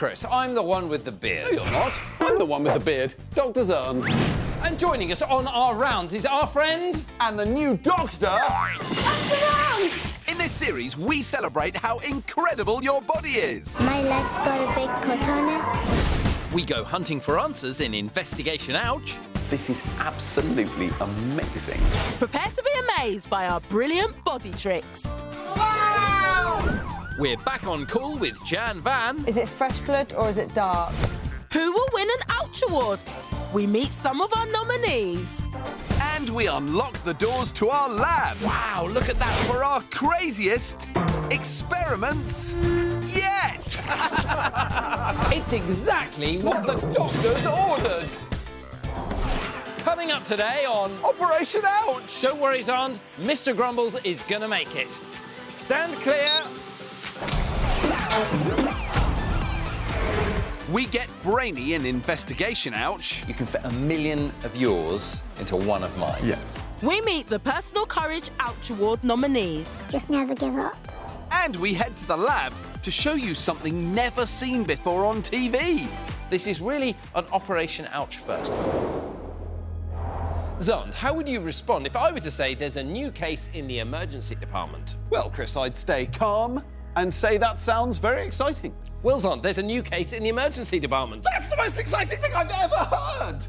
Chris. I'm the one with the beard. No, you're not. I'm the one with the beard, Dr. Xand. And joining us on our rounds is our friend... And the new doctor... Dr. Ronx! In this series, we celebrate how incredible your body is. My leg's got a big cut on it. We go hunting for answers in Investigation Ouch. This is absolutely amazing. Prepare to be amazed by our brilliant body tricks. Wow! We're back on call with Jan Van. Is it fresh blood or is it dark? Who will win an Ouch Award? We meet some of our nominees. And we unlock the doors to our lab. Wow, look at that for our craziest experiments yet. It's exactly What the doctor's ordered! Coming up today on... Operation Ouch! Don't worry, Xand. Mr. Grumbles is going to make it. Stand clear. We get brainy in Investigation Ouch. You can fit 1 million of yours into one of mine. Yes. We meet the Personal Courage Ouch Award nominees. Just never give up. And we head to the lab to show you something never seen before on TV. This is really an Operation Ouch first. Xand, how would you respond if I were to say there's a new case in the emergency department? Well, Chris, I'd stay calm and say that sounds very exciting. Well, Xand, there's a new case in the emergency department. That's the most exciting thing I've ever heard!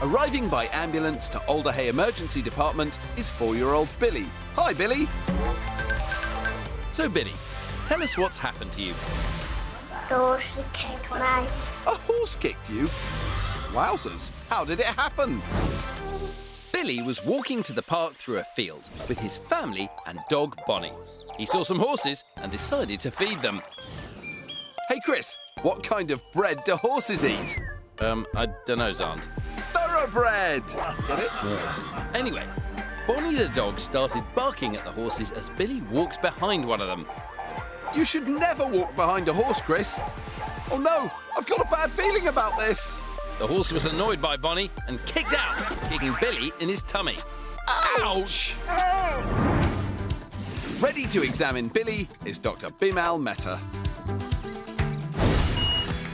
Arriving by ambulance to Alderhay Emergency Department is 4-year-old Billy. Hi, Billy. So, Billy, tell us what's happened to you. Doors kicked me. A horse kicked you? Wowzers, how did it happen? Billy was walking to the park through a field with his family and dog Bonnie. He saw some horses and decided to feed them. Hey, Chris, what kind of bread do horses eat? I don't know, Xand. Thoroughbred! Get it? Yeah. Anyway, Bonnie the dog started barking at the horses as Billy walked behind one of them. You should never walk behind a horse, Chris. Oh no, I've got a bad feeling about this. The horse was annoyed by Bonnie and kicked out, kicking Billy in his tummy. Ouch! Ready to examine Billy is Dr. Bimal Mehta.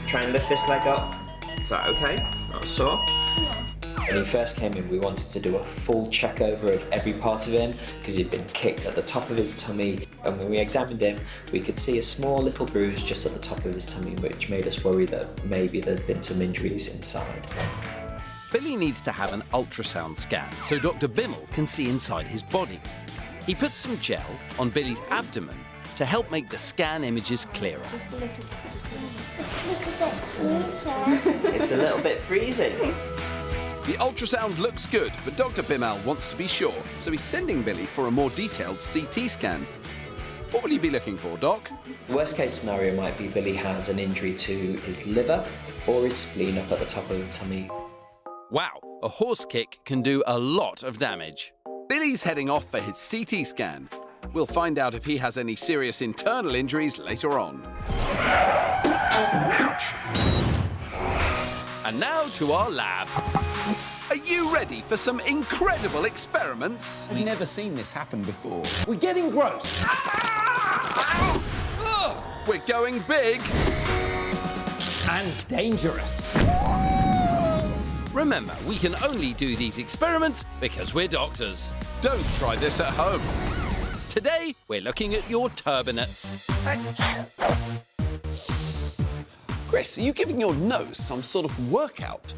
Try and lift this leg up. Is that okay? Not sore? When he first came in, we wanted to do a full check over of every part of him because he'd been kicked at the top of his tummy. And when we examined him, we could see a small little bruise just at the top of his tummy, which made us worry that maybe there'd been some injuries inside. Billy needs to have an ultrasound scan so Dr. Bimal can see inside his body. He puts some gel on Billy's abdomen to help make the scan images clearer. Just a little. Look a bit freezing. It's a little bit freezing. The ultrasound looks good, but Dr. Bimal wants to be sure, so he's sending Billy for a more detailed CT scan. What will you be looking for, Doc? Worst case scenario might be Billy has an injury to his liver or his spleen up at the top of the tummy. Wow, a horse kick can do a lot of damage. Billy's heading off for his CT scan. We'll find out if he has any serious internal injuries later on. Ouch! And now to our lab. Are you ready for some incredible experiments? I've never seen this happen before. We're getting gross. We're going big. And dangerous. Remember, we can only do these experiments because we're doctors. Don't try this at home. Today, we're looking at your turbinates. Chris, are you giving your nose some sort of workout?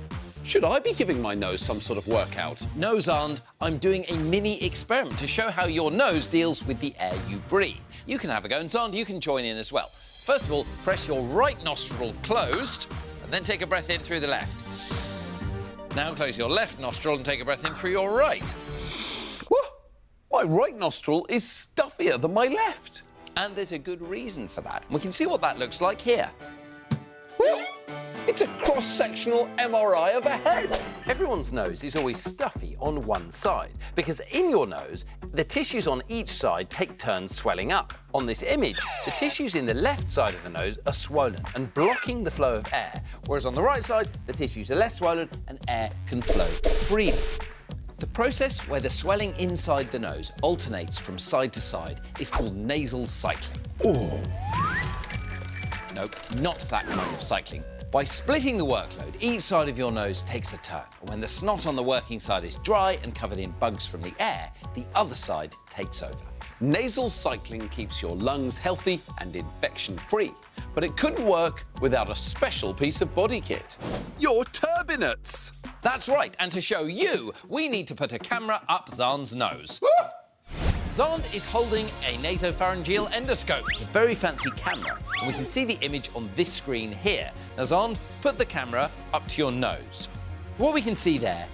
Should I be giving my nose some sort of workout? No, Xand, I'm doing a mini experiment to show how your nose deals with the air you breathe. You can have a go, and Xand, you can join in as well. First of all, press your right nostril closed, and then take a breath in through the left. Now close your left nostril and take a breath in through your right. Whoa, my right nostril is stuffier than my left. And there's a good reason for that. We can see what that looks like here. Well, it's a cross-sectional MRI of a head. Everyone's nose is always stuffy on one side because in your nose, the tissues on each side take turns swelling up. On this image, the tissues in the left side of the nose are swollen and blocking the flow of air, whereas on the right side, the tissues are less swollen and air can flow freely. The process where the swelling inside the nose alternates from side to side is called nasal cycling. Oh. No, not that kind of cycling. By splitting the workload, each side of your nose takes a turn. When the snot on the working side is dry and covered in bugs from the air, the other side takes over. Nasal cycling keeps your lungs healthy and infection-free, but it couldn't work without a special piece of body kit. Your turbinates! That's right, and to show you, we need to put a camera up Xand's nose. Xand is holding a nasopharyngeal endoscope. It's a very fancy camera, and we can see the image on this screen here. Now, Xand, put the camera up to your nose. What we can see there,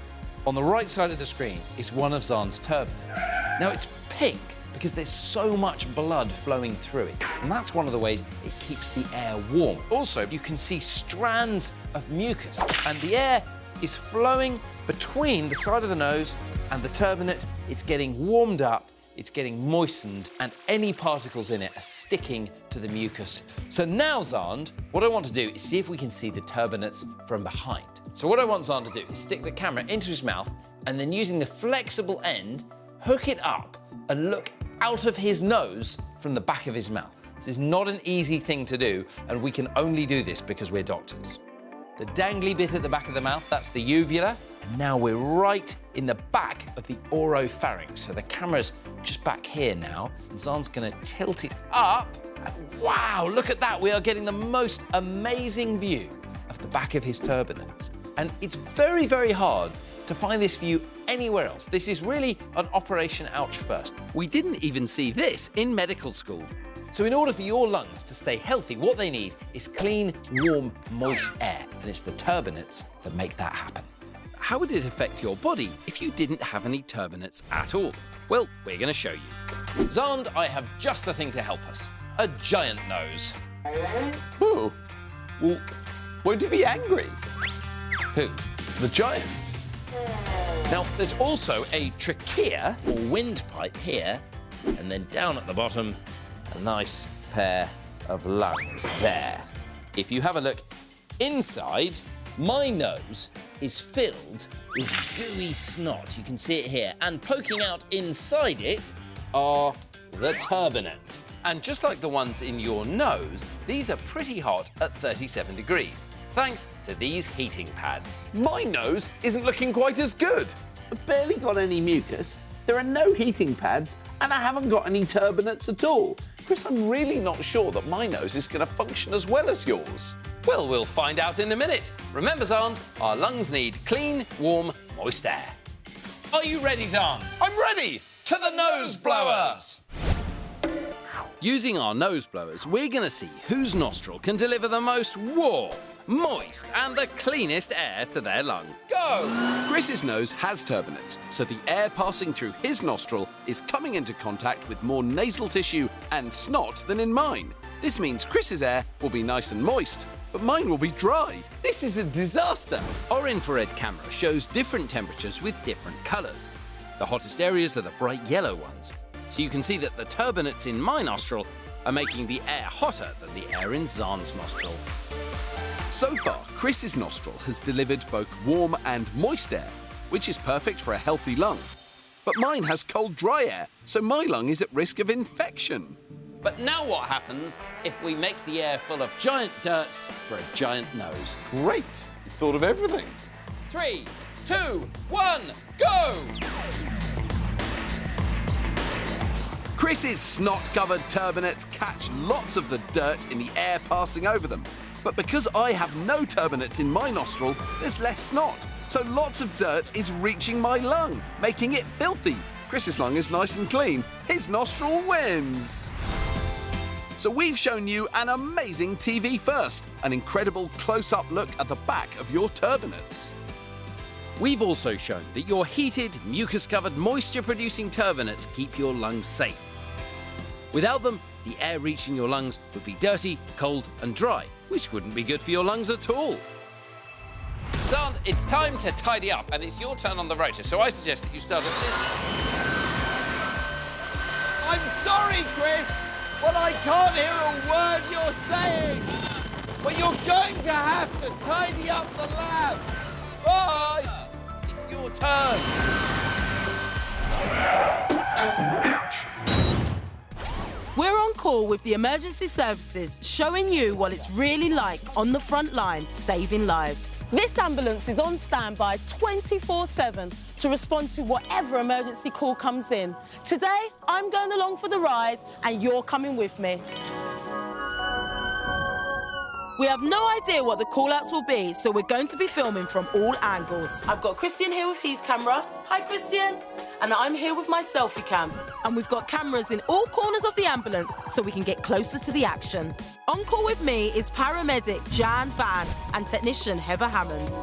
on the right side of the screen, is one of Xand's turbinates. Now, it's pink because there's so much blood flowing through it, and that's one of the ways it keeps the air warm. Also, you can see strands of mucus, and the air is flowing between the side of the nose and the turbinate. It's getting warmed up, it's getting moistened, and any particles in it are sticking to the mucus. So now, Xand, what I want to do is see if we can see the turbinates from behind. So what I want Xand to do is stick the camera into his mouth and then using the flexible end, hook it up and look out of his nose from the back of his mouth. This is not an easy thing to do, and we can only do this because we're doctors. The dangly bit at the back of the mouth, that's the uvula. And now we're right in the back of the oropharynx. So the camera's just back here now. And Xand's gonna tilt it up. And wow, look at that. We are getting the most amazing view of the back of his turbinates. And it's very, very hard to find this view anywhere else. This is really an Operation Ouch first. We didn't even see this in medical school. So in order for your lungs to stay healthy, what they need is clean, warm, moist air. And it's the turbinates that make that happen. How would it affect your body if you didn't have any turbinates at all? Well, we're going to show you. Xand, I have just the thing to help us. A giant nose. Oh, well, won't he be angry? Who? The giant. Now, there's also a trachea, or windpipe here, and then down at the bottom, a nice pair of lungs there. If you have a look inside, my nose is filled with gooey snot. You can see it here. And poking out inside it are the turbinates. And just like the ones in your nose, these are pretty hot at 37 degrees, thanks to these heating pads. My nose isn't looking quite as good. I've barely got any mucus, there are no heating pads, and I haven't got any turbinates at all. Chris, I'm really not sure that my nose is going to function as well as yours. Well, we'll find out in a minute. Remember, Xand, our lungs need clean, warm, moist air. Are you ready, Xand? I'm ready! To the nose blowers! Using our nose blowers, we're going to see whose nostril can deliver the most warm, moist and the cleanest air to their lung. Go! Chris's nose has turbinates, so the air passing through his nostril is coming into contact with more nasal tissue and snot than in mine. This means Chris's air will be nice and moist, but mine will be dry. This is a disaster. Our infrared camera shows different temperatures with different colours. The hottest areas are the bright yellow ones, so you can see that the turbinates in my nostril are making the air hotter than the air in Xand's nostril. So far, Chris's nostril has delivered both warm and moist air, which is perfect for a healthy lung. But mine has cold, dry air, so my lung is at risk of infection. But now what happens if we make the air full of giant dirt for a giant nose? Great, you thought of everything. 3, 2, 1, go! Chris's snot-covered turbinates catch lots of the dirt in the air passing over them. But because I have no turbinates in my nostril, there's less snot. So lots of dirt is reaching my lung, making it filthy. Chris's lung is nice and clean. His nostril wins. So we've shown you an amazing TV first, an incredible close-up look at the back of your turbinates. We've also shown that your heated, mucus-covered, moisture-producing turbinates keep your lungs safe. Without them, the air reaching your lungs would be dirty, cold and dry, which wouldn't be good for your lungs at all. Xand, it's time to tidy up, and it's your turn on the rotor, so I suggest that you start at this. I'm sorry, Chris, but I can't hear a word you're saying. But you're going to have to tidy up the lab. Bye. It's your turn. We're on course call with the emergency services, showing you what it's really like on the front line, saving lives. This ambulance is on standby 24/7 to respond to whatever emergency call comes in. Today, I'm going along for the ride and you're coming with me. We have no idea what the call-outs will be, so we're going to be filming from all angles. I've got Christian here with his camera. Hi, Christian. And I'm here with my selfie cam. And we've got cameras in all corners of the ambulance so we can get closer to the action. On call with me is paramedic Xand Van and technician Heather Hammond.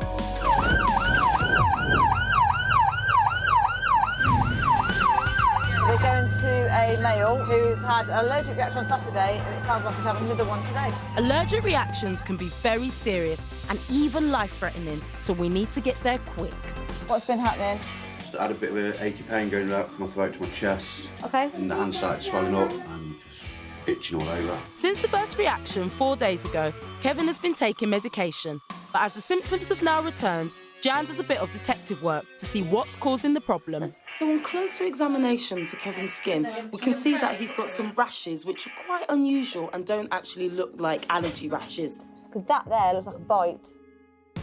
We're going to a male who's had an allergic reaction on Saturday and it sounds like he's having another one today. Allergic reactions can be very serious and even life-threatening, so we need to get there quick. What's been happening? Just had a bit of an achy pain going out from my throat to my chest. Okay. And the hand started swelling up and just itching all over. Since the first reaction 4 days ago, Kevin has been taking medication, but as the symptoms have now returned, Jan does a bit of detective work to see what's causing the problem. So on closer examination to Kevin's skin, we can see that he's got some rashes which are quite unusual and don't actually look like allergy rashes. Because that there looks like a bite.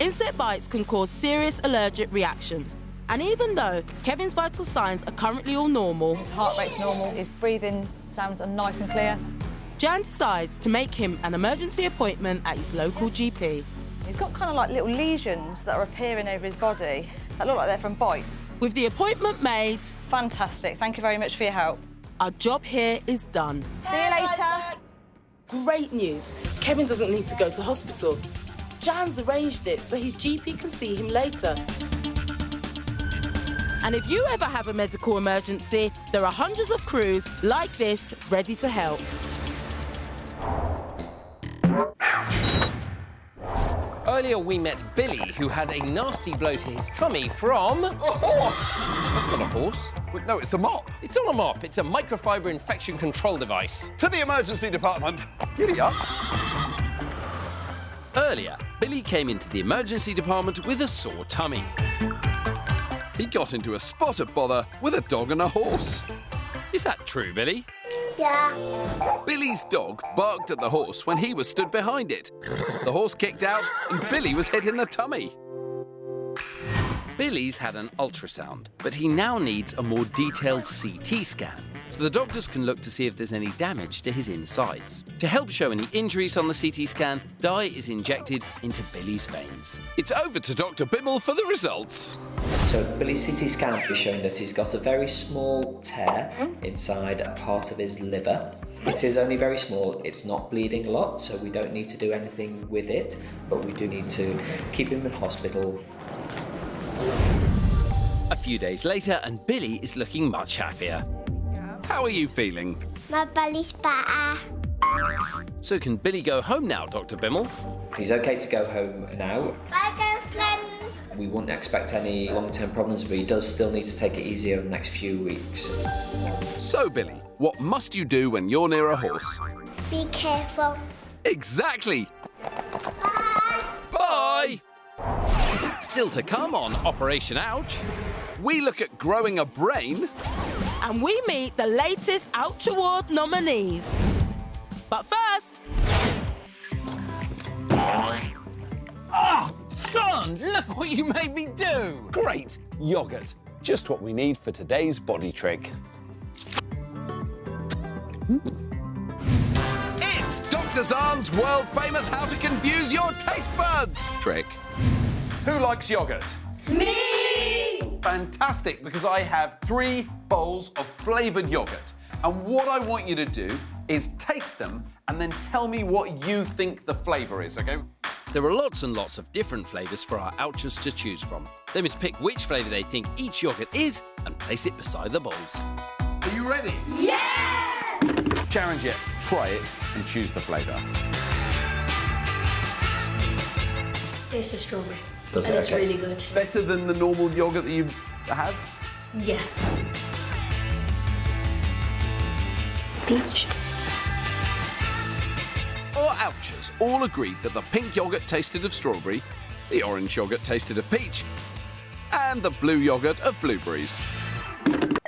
Insect bites can cause serious allergic reactions. And even though Kevin's vital signs are currently all normal, His heart rate's normal, his breathing sounds nice and clear. Jan decides to make him an emergency appointment at his local GP. He's got kind of like little lesions that are appearing over his body that look like they're from bites. With the appointment made, Fantastic, thank you very much for your help. our job here is done. See you later. Great news, Kevin doesn't need to go to hospital. Jan's arranged it so his GP can see him later. And if you ever have a medical emergency, there are hundreds of crews like this ready to help. Earlier we met Billy, who had a nasty blow to his tummy from... A horse! That's not a horse. Well, no, it's a mop. It's not a mop, it's a microfiber infection control device. To the emergency department. Giddy up. Earlier, Billy came into the emergency department with a sore tummy. He got into a spot of bother with a dog and a horse. Is that true, Billy? Yeah. Billy's dog barked at the horse when he was stood behind it. The horse kicked out and Billy was hit in the tummy. Billy's had an ultrasound, but he now needs a more detailed CT scan, so the doctors can look to see if there's any damage to his insides. To help show any injuries on the CT scan, dye is injected into Billy's veins. It's over to Dr. Bimmel for the results. So Billy's CT scan will be showing that he's got a very small tear inside a part of his liver. It is only very small, it's not bleeding a lot, so we don't need to do anything with it, but we do need to keep him in hospital. A few days later, and Billy is looking much happier. How are you feeling? My belly's better. So can Billy go home now, Dr. Bimmel? He's okay to go home now. Bye, girlfriend. We wouldn't expect any long-term problems, but he does still need to take it easy over the next few weeks. So, Billy, what must you do when you're near a horse? Be careful. Exactly. Bye! Still to come on Operation Ouch. We look at growing a brain. And we meet the latest Ouch Award nominees. But first... Oh, son, look what you made me do! Great. Yoghurt. Just what we need for today's body trick. It's Dr. Xand's world-famous how to confuse your taste buds trick. Who likes yoghurt? Me! Fantastic, because I have 3 bowls of flavoured yoghurt. And what I want you to do is taste them and then tell me what you think the flavour is, OK? There are lots and lots of different flavours for our ouchers to choose from. They must pick which flavour they think each yoghurt is and place it beside the bowls. Are you ready? Yeah! Challenge it, try it and choose the flavour. Tastes of strawberry. Does And it? it's Okay. really good. Better than the normal yoghurt that you have? Yeah. Peach. Our ouchers all agreed that the pink yoghurt tasted of strawberry, the orange yoghurt tasted of peach, and the blue yoghurt of blueberries.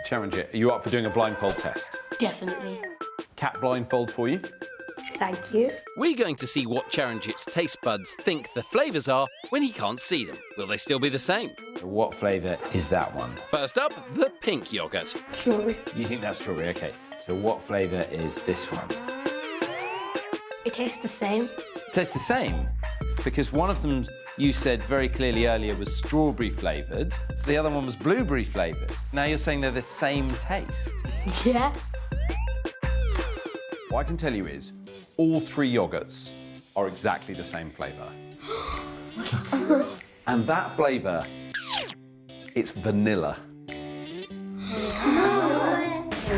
Challenge it. Are you up for doing a blindfold test? Definitely. cat blindfold for you. Thank you. We're going to see what Charanjit's taste buds think the flavours are when he can't see them. Will they still be the same? What flavour is that one? First up, the pink yoghurt. Strawberry. You think that's strawberry? OK. So what flavour is this one? It tastes the same. Tastes the same? Because one of them you said very clearly earlier was strawberry flavoured. The other one was blueberry flavoured. Now you're saying they're the same taste. Yeah. What I can tell you is all 3 yoghurts are exactly the same flavour. What? And that flavour, it's vanilla.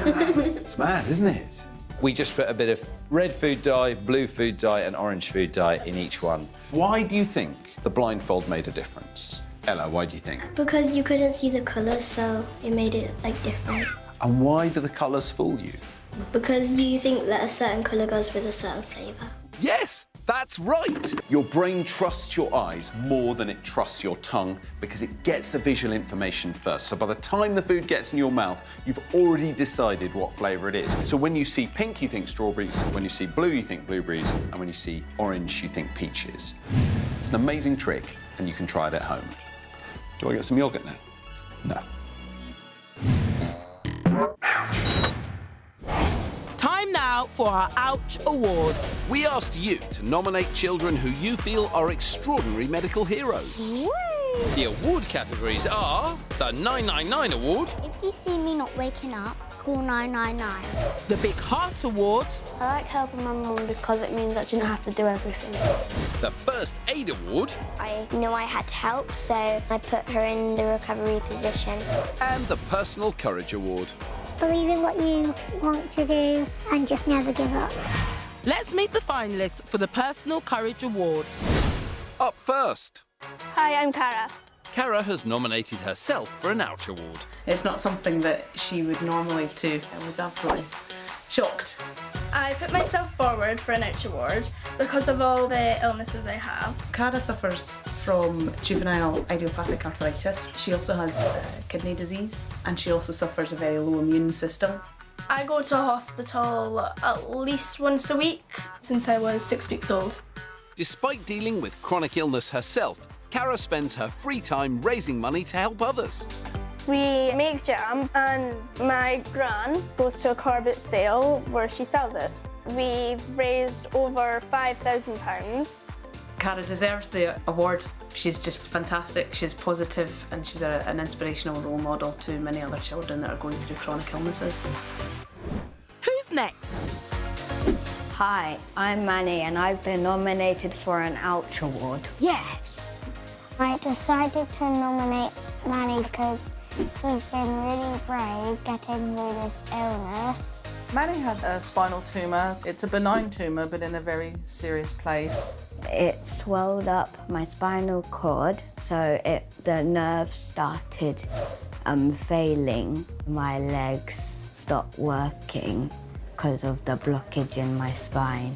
It's mad, isn't it? We just put a bit of red food dye, blue food dye and orange food dye in each one. Why do you think the blindfold made a difference? Ella, why do you think? Because you couldn't see the colours, so it made it, like, different. And why do the colours fool you? Because do you think that a certain colour goes with a certain flavour? Yes, that's right. Your brain trusts your eyes more than it trusts your tongue because it gets the visual information first. So by the time the food gets in your mouth, you've already decided what flavour it is. So when you see pink, you think strawberries. When you see blue, you think blueberries. And when you see orange, you think peaches. It's an amazing trick, and you can try it at home. Do I get some yoghurt now? No. Time now for our Ouch Awards. We asked you to nominate children who you feel are extraordinary medical heroes. Woo! The award categories are the 999 Award, If you see me not waking up, call 999. The Big Heart Award, I like helping my mum because it means that you don't have to do everything. the First Aid Award, I knew I had to help, so I put her in the recovery position. and the Personal Courage Award. Believe in what you want to do and just never give up. Let's meet the finalists for the Personal Courage Award. Up first, Hi, I'm Cara. Cara has nominated herself for an Ouch Award. It's not something that she would normally do. I was absolutely shocked. I put myself forward for an Ouch Award because of all the illnesses I have. Cara suffers from juvenile idiopathic arthritis. She also has kidney disease and she also suffers a very low immune system. I go to hospital at least once a week since I was 6 weeks old. Despite dealing with chronic illness herself, Cara spends her free time raising money to help others. We make jam and my gran goes to a car boot sale where she sells it. We've raised over £5,000. Cara deserves the award. She's just fantastic, she's positive and she's an inspirational role model to many other children that are going through chronic illnesses. Who's next? Hi, I'm Manny and I've been nominated for an Ouch Award. Yes. I decided to nominate Manny because he's been really brave getting through this illness. Manny has a spinal tumour. It's a benign tumour, but in a very serious place. It swelled up my spinal cord, so the nerves started failing. My legs stopped working because of the blockage in my spine.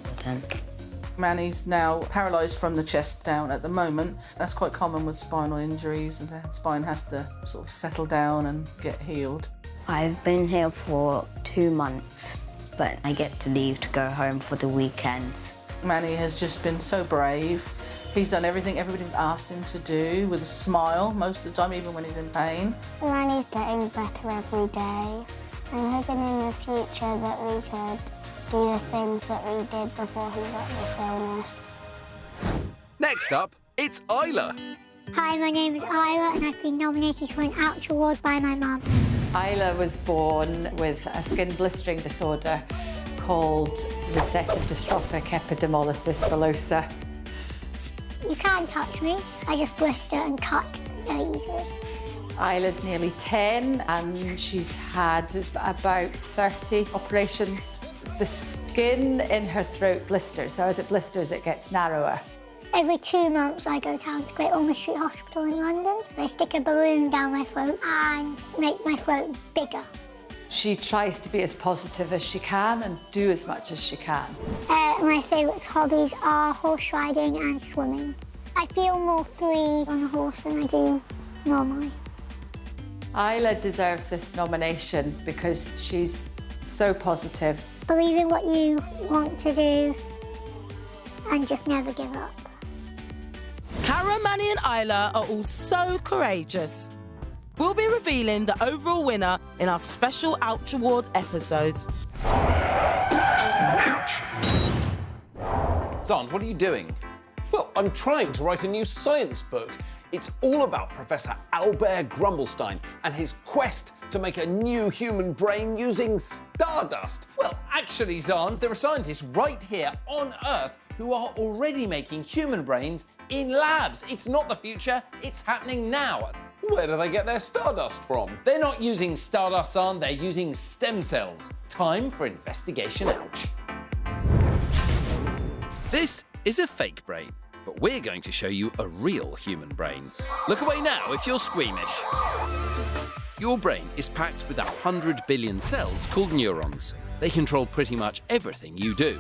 Manny's now paralysed from the chest down at the moment. That's quite common with spinal injuries. The spine has to sort of settle down and get healed. I've been here for 2 months, but I get to leave to go home for the weekends. Manny has just been so brave. He's done everything everybody's asked him to do with a smile most of the time, even when he's in pain. Manny's getting better every day. I'm hoping in the future that we could do the things that we did before he got this illness. Next up, it's Isla. Hi, my name is Isla and I've been nominated for an Ouch Award by my mum. Isla was born with a skin blistering disorder called recessive dystrophic epidermolysis bullosa. You can't touch me, I just blister and cut very easily. Isla's nearly 10 and she's had about 30 operations. The skin in her throat blisters, so as it blisters it gets narrower. Every 2 months I go down to Great Ormond Street Hospital in London. So I stick a balloon down my throat and make my throat bigger. She tries to be as positive as she can and do as much as she can. My favourite hobbies are horse riding and swimming. I feel more free on a horse than I do normally. Isla deserves this nomination because she's so positive. Believe in what you want to do and just never give up. Cara, Manny and Isla are all so courageous. We'll be revealing the overall winner in our special Ouch Award episode. Xand, what are you doing? Well, I'm trying to write a new science book. It's all about Professor Albert Grumblestein and his quest to make a new human brain using stardust. Well, actually, Xand, there are scientists right here on Earth who are already making human brains in labs. It's not the future, it's happening now. Where do they get their stardust from? They're not using stardust, Xand, they're using stem cells. Time for Investigation Ouch. This is a fake brain, but we're going to show you a real human brain. Look away now if you're squeamish. Your brain is packed with 100 billion cells called neurons. They control pretty much everything you do.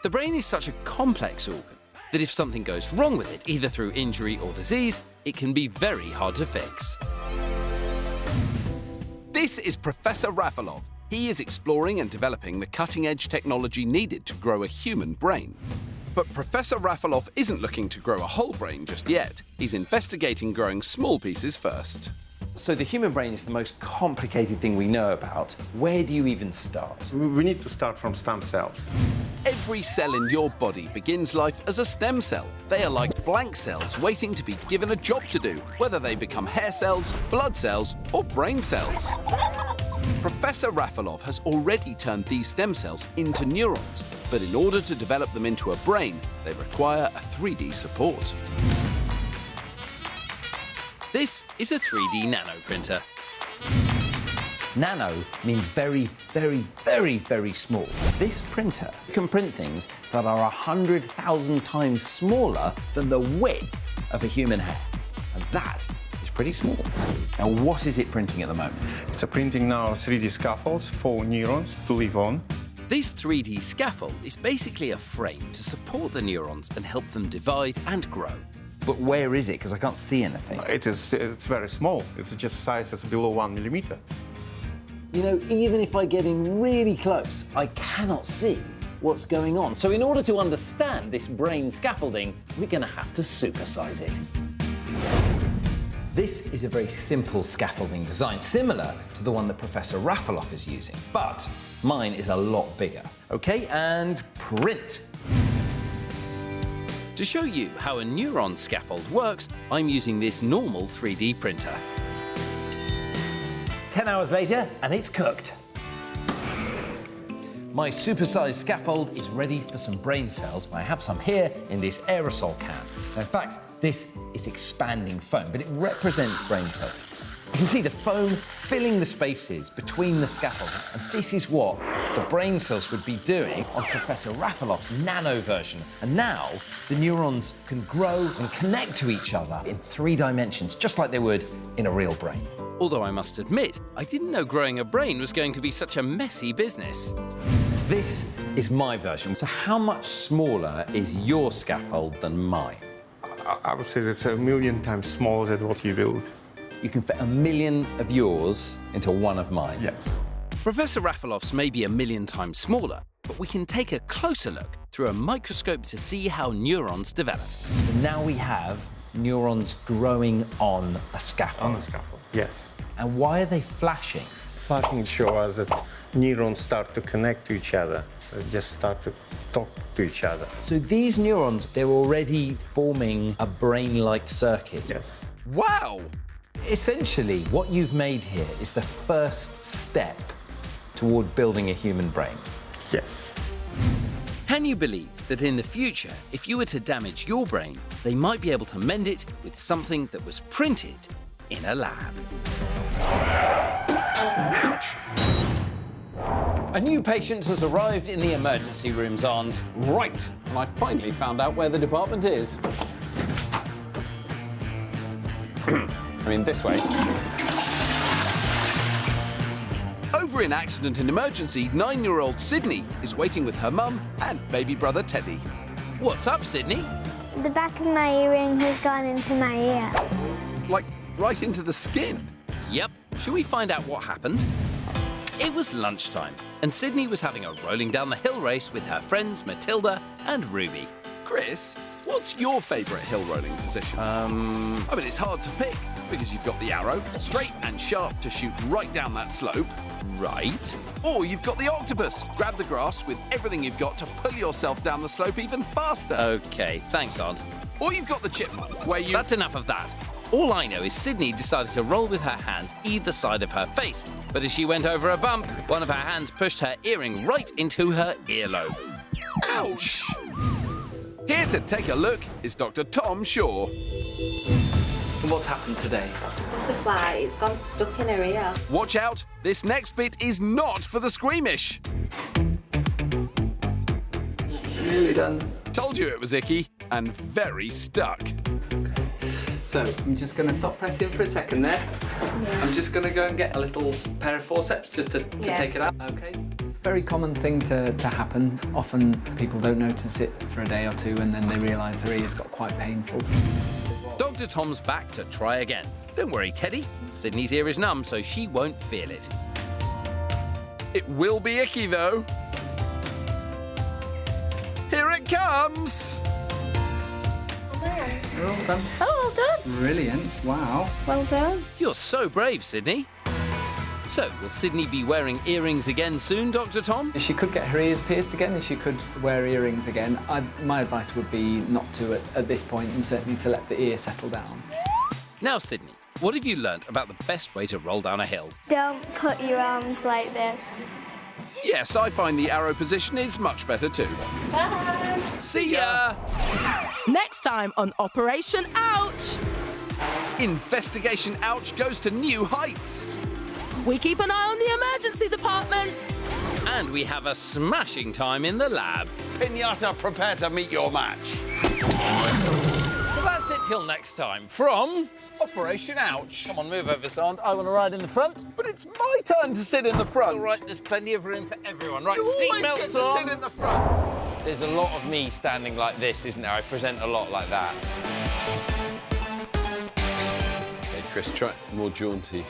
The brain is such a complex organ that if something goes wrong with it, either through injury or disease, it can be very hard to fix. This is Professor Raffalov. He is exploring and developing the cutting-edge technology needed to grow a human brain. But Professor Raffalov isn't looking to grow a whole brain just yet. He's investigating growing small pieces first. So the human brain is the most complicated thing we know about. Where do you even start? We need to start from stem cells. Every cell in your body begins life as a stem cell. They are like blank cells waiting to be given a job to do, whether they become hair cells, blood cells, or brain cells. Professor Raffalov has already turned these stem cells into neurons, but in order to develop them into a brain, they require a 3D support. This is a 3D nano printer. Nano means very, very, very, very small. This printer can print things that are 100,000 times smaller than the width of a human hair. And that is pretty small. Now, what is it printing at the moment? It's printing now 3D scaffolds for neurons to live on. This 3D scaffold is basically a frame to support the neurons and help them divide and grow. But where is it? Because I can't see anything. It's very small. It's just size that's below 1 millimeter. You know, even if I get in really close, I cannot see what's going on. So in order to understand this brain scaffolding, we're going to have to supersize it. This is a very simple scaffolding design, similar to the one that Professor Raffalov is using, but mine is a lot bigger. OK, and print. To show you how a neuron scaffold works, I'm using this normal 3D printer. 10 hours later, and it's cooked. My supersized scaffold is ready for some brain cells. I have some here in this aerosol can. Now, in fact, this is expanding foam, but it represents brain cells. You can see the foam filling the spaces between the scaffold, and this is what the brain cells would be doing on Professor Raffalov's nano version. And now, the neurons can grow and connect to each other in 3 dimensions, just like they would in a real brain. Although I must admit, I didn't know growing a brain was going to be such a messy business. This is my version. So how much smaller is your scaffold than mine? I would say it's 1,000,000 times smaller than what you built. You can fit 1,000,000 of yours into one of mine. Yes. Professor Raffalov's may be 1,000,000 times smaller, but we can take a closer look through a microscope to see how neurons develop. Now we have neurons growing on a scaffold. On a scaffold, yes. And why are they flashing? Flashing shows us that neurons start to connect to each other. They just start to talk to each other. So these neurons, they're already forming a brain-like circuit. Yes. Wow! Essentially, what you've made here is the first step toward building a human brain. Yes. Can you believe that in the future, if you were to damage your brain, they might be able to mend it with something that was printed in a lab? A new patient has arrived in the emergency room, Xand. Right, and I finally found out where the department is. I mean, this way. Over in Accident and Emergency, 9-year-old Sydney is waiting with her mum and baby brother Teddy. What's up, Sydney? The back of my earring has gone into my ear. Like, right into the skin. Yep. Should we find out what happened? It was lunchtime, and Sydney was having a rolling down the hill race with her friends Matilda and Ruby. Chris, what's your favourite hill rolling position? I mean, it's hard to pick because you've got the arrow, straight and sharp to shoot right down that slope. Right. Or you've got the octopus. Grab the grass with everything you've got to pull yourself down the slope even faster. OK, thanks, Aunt. Or you've got the chipmunk, where you... That's enough of that. All I know is Sydney decided to roll with her hands either side of her face, but as she went over a bump, one of her hands pushed her earring right into her earlobe. Ouch! Here to take a look is Dr. Tom Shaw. What's happened today? Butterfly, it's gone stuck in her ear. Watch out, this next bit is not for the squeamish. Nearly done. Told you it was icky and very stuck. So I'm just going to stop pressing for a second there. Yeah. I'm just going to go and get a little pair of forceps just to take it out. Okay. Very common thing to happen. Often people don't notice it for a day or two and then they realise their ear's got quite painful. Dr. Tom's back to try again. Don't worry, Teddy. Sydney's ear is numb, so she won't feel it. It will be icky, though. Here it comes! We're all done. Oh, well done. Brilliant. Wow. Well done. You're so brave, Sydney. So, will Sydney be wearing earrings again soon, Dr. Tom? She could get her ears pierced again and she could wear earrings again. My advice would be not to at this point, and certainly to let the ear settle down. Now, Sydney, what have you learnt about the best way to roll down a hill? Don't put your arms like this. Yes, I find the arrow position is much better too. Bye. See ya! Next time on Operation Ouch! Investigation Ouch goes to new heights. We keep an eye on the emergency department. And we have a smashing time in the lab. Pinata, prepare to meet your match. So that's it till next time from Operation Ouch. Come on, move over, Xand. I want to ride in the front. But it's my turn to sit in the front. It's all right, there's plenty of room for everyone. Right, You always get seatbelts to on. sit in the front. There's a lot of me standing like this, isn't there? I present a lot like that. Hey, Chris, try more jaunty.